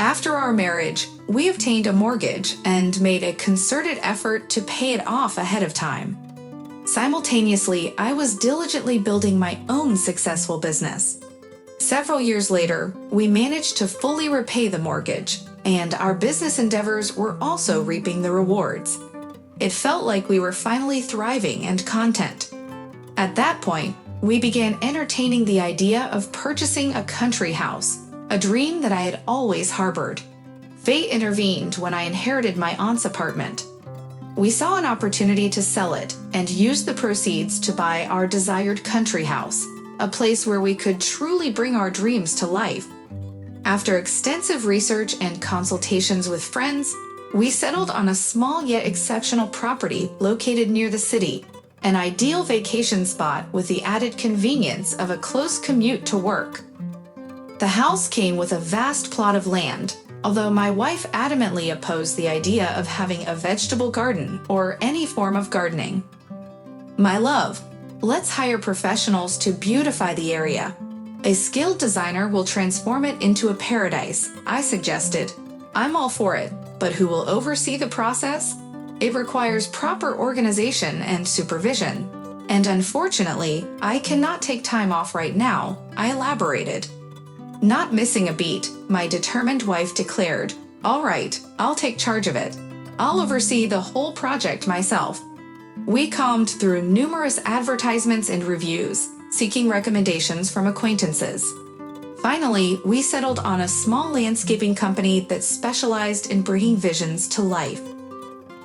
After our marriage, we obtained a mortgage and made a concerted effort to pay it off ahead of time. Simultaneously, I was diligently building my own successful business. Several years later, we managed to fully repay the mortgage, and our business endeavors were also reaping the rewards. It felt like we were finally thriving and content. At that point, we began entertaining the idea of purchasing a country house, a dream that I had always harbored. Fate intervened when I inherited my aunt's apartment. We saw an opportunity to sell it and use the proceeds to buy our desired country house, a place where we could truly bring our dreams to life. After extensive research and consultations with friends, we settled on a small yet exceptional property located near the city, an ideal vacation spot with the added convenience of a close commute to work. The house came with a vast plot of land, although my wife adamantly opposed the idea of having a vegetable garden or any form of gardening. "My love, let's hire professionals to beautify the area. A skilled designer will transform it into a paradise," I suggested. "I'm all for it, but who will oversee the process? It requires proper organization and supervision, and unfortunately, I cannot take time off right now," I elaborated. Not missing a beat, my determined wife declared, "All right, I'll take charge of it. I'll oversee the whole project myself." We combed through numerous advertisements and reviews, seeking recommendations from acquaintances. Finally, we settled on a small landscaping company that specialized in bringing visions to life.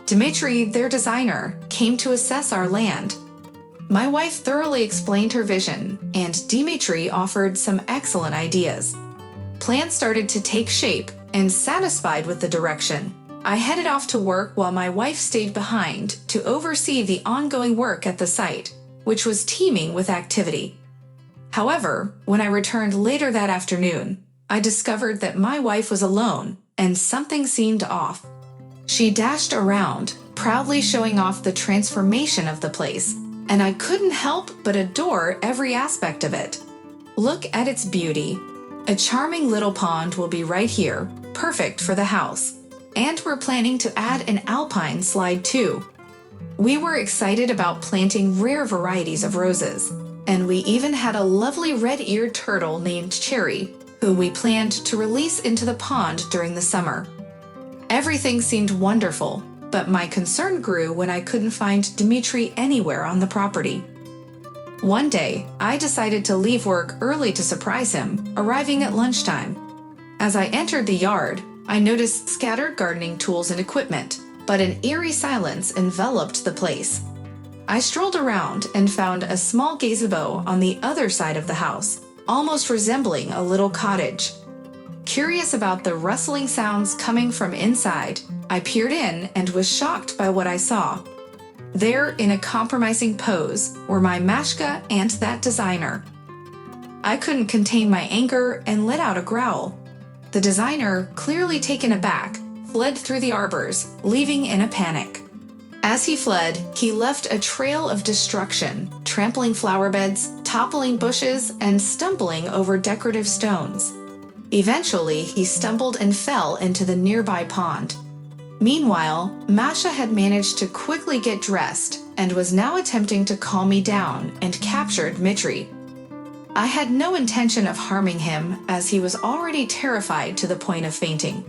Dmitry, their designer, came to assess our land. My wife thoroughly explained her vision, and Dmitry offered some excellent ideas. Plans started to take shape, and satisfied with the direction, I headed off to work while my wife stayed behind to oversee the ongoing work at the site, which was teeming with activity. However, when I returned later that afternoon, I discovered that my wife was alone, and something seemed off. She dashed around, proudly showing off the transformation of the place, and I couldn't help but adore every aspect of it. Look at its beauty. A charming little pond will be right here, perfect for the house. And we're planning to add an alpine slide too. We were excited about planting rare varieties of roses, and we even had a lovely red-eared turtle named Cherry, whom we planned to release into the pond during the summer. Everything seemed wonderful, but my concern grew when I couldn't find Dmitry anywhere on the property. One day, I decided to leave work early to surprise him, arriving at lunchtime. As I entered the yard, I noticed scattered gardening tools and equipment, but an eerie silence enveloped the place. I strolled around and found a small gazebo on the other side of the house, almost resembling a little cottage. Curious about the rustling sounds coming from inside, I peered in and was shocked by what I saw. There, in a compromising pose, were my Mashka and that designer. I couldn't contain my anger and let out a growl. The designer, clearly taken aback, fled through the arbors, leaving in a panic. As he fled, he left a trail of destruction, trampling flower beds, toppling bushes, and stumbling over decorative stones. Eventually, he stumbled and fell into the nearby pond. Meanwhile, Masha had managed to quickly get dressed and was now attempting to calm me down and capture Dmitry. I had no intention of harming him, as he was already terrified to the point of fainting.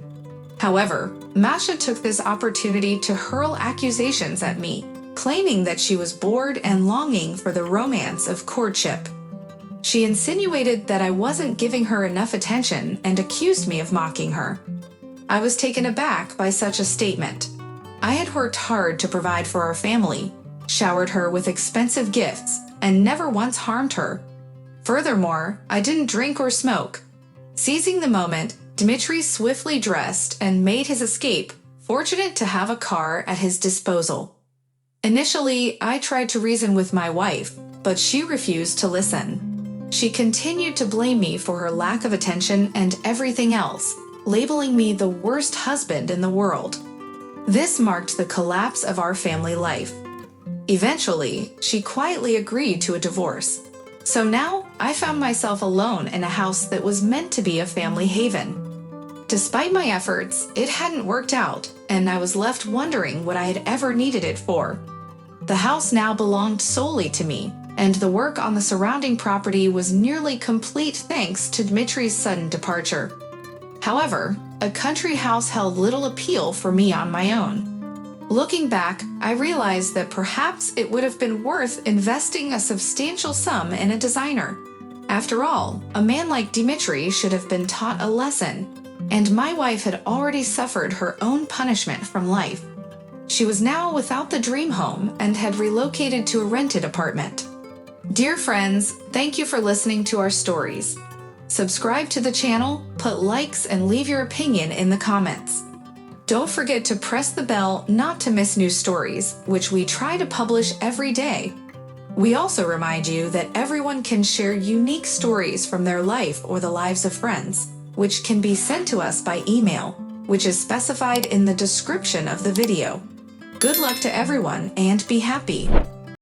However, Masha took this opportunity to hurl accusations at me, claiming that she was bored and longing for the romance of courtship. She insinuated that I wasn't giving her enough attention and accused me of mocking her. I was taken aback by such a statement. I had worked hard to provide for our family, showered her with expensive gifts, and never once harmed her. Furthermore, I didn't drink or smoke. Seizing the moment, Dmitry swiftly dressed and made his escape, fortunate to have a car at his disposal. Initially, I tried to reason with my wife, but she refused to listen. She continued to blame me for her lack of attention and everything else, labeling me the worst husband in the world. This marked the collapse of our family life. Eventually, she quietly agreed to a divorce. So now, I found myself alone in a house that was meant to be a family haven. Despite my efforts, it hadn't worked out, and I was left wondering what I had ever needed it for. The house now belonged solely to me, and the work on the surrounding property was nearly complete thanks to Dmitri's sudden departure. However, a country house held little appeal for me on my own. Looking back, I realized that perhaps it would have been worth investing a substantial sum in a designer. After all, a man like Dmitri should have been taught a lesson, and my wife had already suffered her own punishment from life. She was now without the dream home and had relocated to a rented apartment. Dear friends, thank you for listening to our stories. Subscribe to the channel, put likes, and leave your opinion in the comments. Don't forget to press the bell not to miss new stories, which we try to publish every day. We also remind you that everyone can share unique stories from their life or the lives of friends, which can be sent to us by email, which is specified in the description of the video. Good luck to everyone and be happy!